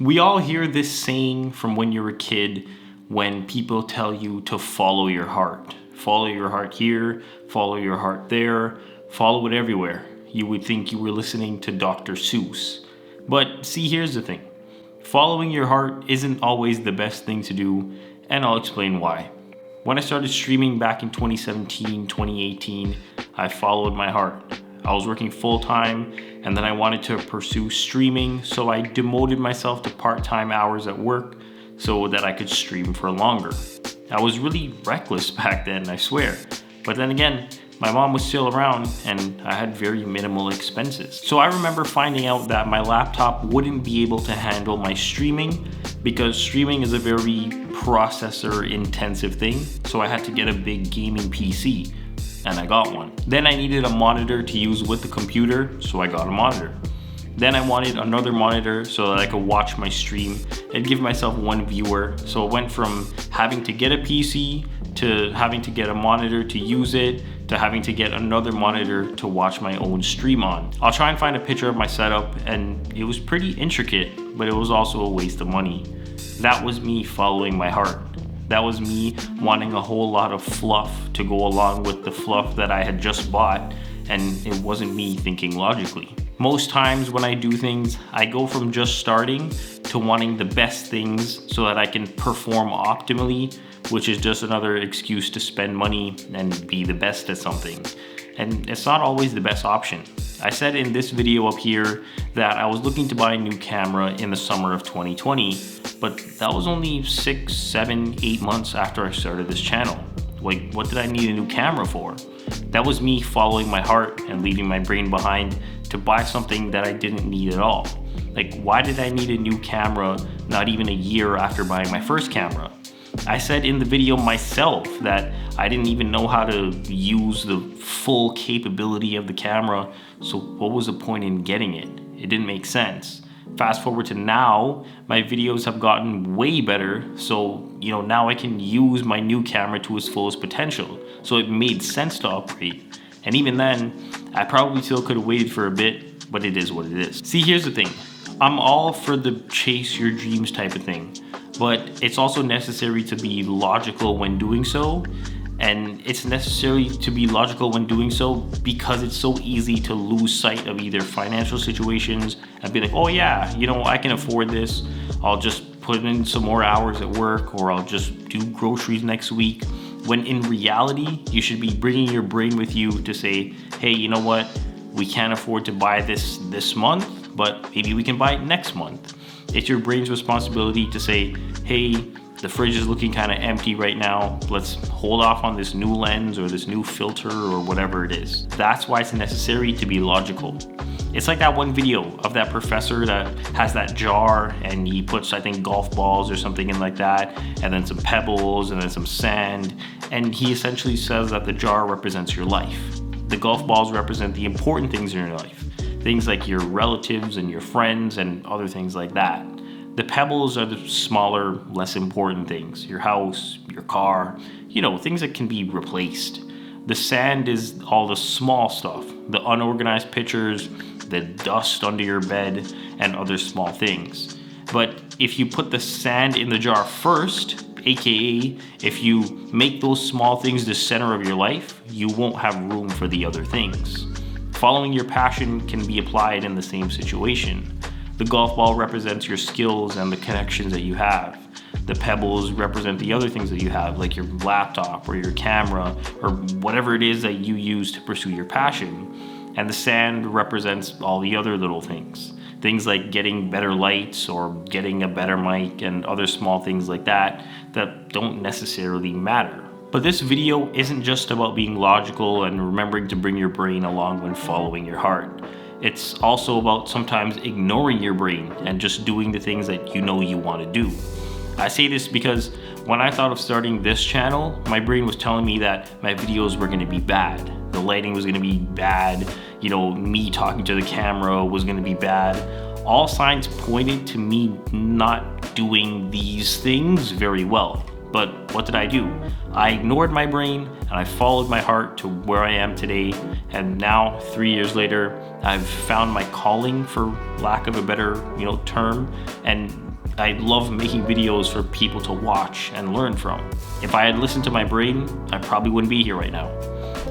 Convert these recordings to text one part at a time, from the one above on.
We all hear this saying from when you're a kid when people tell you to follow your heart. Follow your heart here, follow your heart there, follow it everywhere. You would think you were listening to Dr. Seuss. But see, here's the thing. Following your heart isn't always the best thing to do, and I'll explain why. When I started streaming back in 2017, 2018, I followed my heart. I was working full time and then I wanted to pursue streaming, so I demoted myself to part-time hours at work so that I could stream for longer. I was really reckless back then, I swear. But then again, my mom was still around and I had very minimal expenses. So I remember finding out that my laptop wouldn't be able to handle my streaming because streaming is a very processor intensive thing. So I had to get a big gaming PC. And I got one. Then I needed a monitor to use with the computer, so I got a monitor. Then I wanted another monitor so that I could watch my stream and give myself one viewer. So it went from having to get a PC to having to get a monitor to use it to having to get another monitor to watch my own stream on. I'll try and find a picture of my setup, and it was pretty intricate, but it was also a waste of money. That was me following my heart. That was me wanting a whole lot of fluff to go along with the fluff that I had just bought, and it wasn't me thinking logically. Most times when I do things, I go from just starting to wanting the best things so that I can perform optimally, which is just another excuse to spend money and be the best at something. And it's not always the best option. I said in this video up here that I was looking to buy a new camera in the summer of 2020, but that was only 6, 7, 8 months after I started this channel. Like, what did I need a new camera for? That was me following my heart and leaving my brain behind to buy something that I didn't need at all. Like, why did I need a new camera not even a year after buying my first camera? I said in the video myself that I didn't even know how to use the full capability of the camera, so what was the point in getting it? It didn't make sense. Fast forward to now, my videos have gotten way better, so now I can use my new camera to its fullest potential. So it made sense to upgrade. And even then, I probably still could have waited for a bit, but it is what it is. See, here's the thing. I'm all for the chase your dreams type of thing, but it's also necessary to be logical when doing so. And it's necessary to be logical when doing so because it's so easy to lose sight of either financial situations and be like, oh yeah, I can afford this. I'll just put in some more hours at work, or I'll just do groceries next week. When in reality, you should be bringing your brain with you to say, hey, you know what? We can't afford to buy this month, but maybe we can buy it next month. It's your brain's responsibility to say, hey, the fridge is looking kind of empty right now. Let's hold off on this new lens or this new filter or whatever it is. That's why it's necessary to be logical. It's like that one video of that professor that has that jar and he puts, I think, golf balls or something in like that, and then some pebbles and then some sand. And he essentially says that the jar represents your life. The golf balls represent the important things in your life. Things like your relatives and your friends and other things like that. The pebbles are the smaller, less important things. Your house, your car, things that can be replaced. The sand is all the small stuff, the unorganized pictures, the dust under your bed, and other small things. But if you put the sand in the jar first, aka if you make those small things the center of your life, you won't have room for the other things. Following your passion can be applied in the same situation. The golf ball represents your skills and the connections that you have. The pebbles represent the other things that you have, like your laptop or your camera or whatever it is that you use to pursue your passion. And the sand represents all the other little things. Things like getting better lights or getting a better mic and other small things like that don't necessarily matter. But this video isn't just about being logical and remembering to bring your brain along when following your heart. It's also about sometimes ignoring your brain and just doing the things that you want to do. I say this because when I thought of starting this channel, my brain was telling me that my videos were going to be bad. The lighting was going to be bad. Me talking to the camera was going to be bad. All signs pointed to me not doing these things very well. But what did I do? I ignored my brain and I followed my heart to where I am today. And now, 3 years later, I've found my calling, for lack of a better term. And I love making videos for people to watch and learn from. If I had listened to my brain, I probably wouldn't be here right now.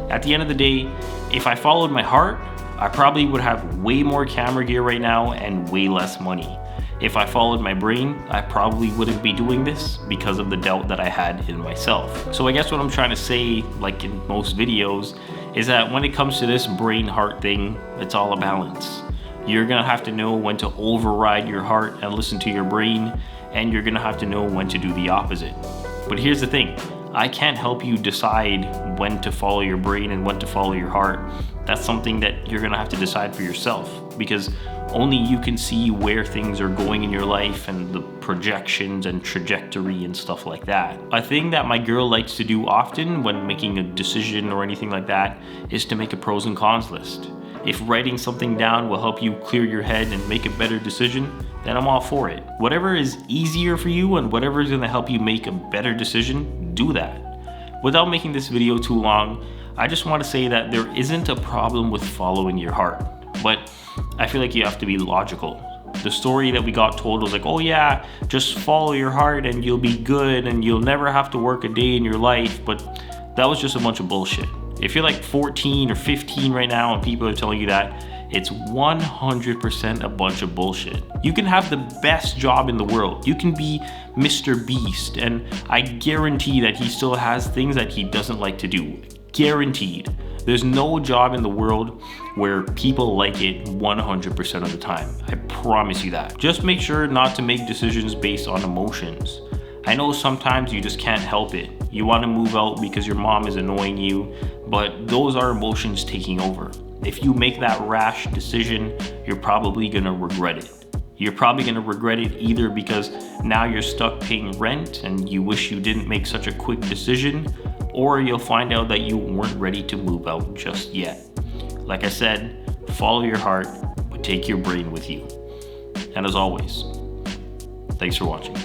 At the end of the day, if I followed my heart, I probably would have way more camera gear right now and way less money. If I followed my brain, I probably wouldn't be doing this because of the doubt that I had in myself. So I guess what I'm trying to say, like in most videos, is that when it comes to this brain-heart thing, it's all a balance. You're gonna have to know when to override your heart and listen to your brain, and you're gonna have to know when to do the opposite. But here's the thing, I can't help you decide when to follow your brain and when to follow your heart. That's something that you're gonna have to decide for yourself, because only you can see where things are going in your life and the projections and trajectory and stuff like that. A thing that my girl likes to do often when making a decision or anything like that is to make a pros and cons list. If writing something down will help you clear your head and make a better decision, then I'm all for it. Whatever is easier for you and whatever is gonna help you make a better decision, do that. Without making this video too long, I just want to say that there isn't a problem with following your heart, but I feel like you have to be logical. The story that we got told was like, oh yeah, just follow your heart and you'll be good and you'll never have to work a day in your life, but that was just a bunch of bullshit. If you're like 14 or 15 right now and people are telling you that, it's 100% a bunch of bullshit. You can have the best job in the world. You can be Mr. Beast, and I guarantee that he still has things that he doesn't like to do. Guaranteed. There's no job in the world where people like it 100% of the time. I promise you that. Just make sure not to make decisions based on emotions. I know sometimes you just can't help it. You want to move out because your mom is annoying you, but those are emotions taking over. If you make that rash decision, you're probably gonna regret it. You're probably gonna regret it either because now you're stuck paying rent and you wish you didn't make such a quick decision, or you'll find out that you weren't ready to move out just yet. Like I said, follow your heart, but take your brain with you. And as always, thanks for watching.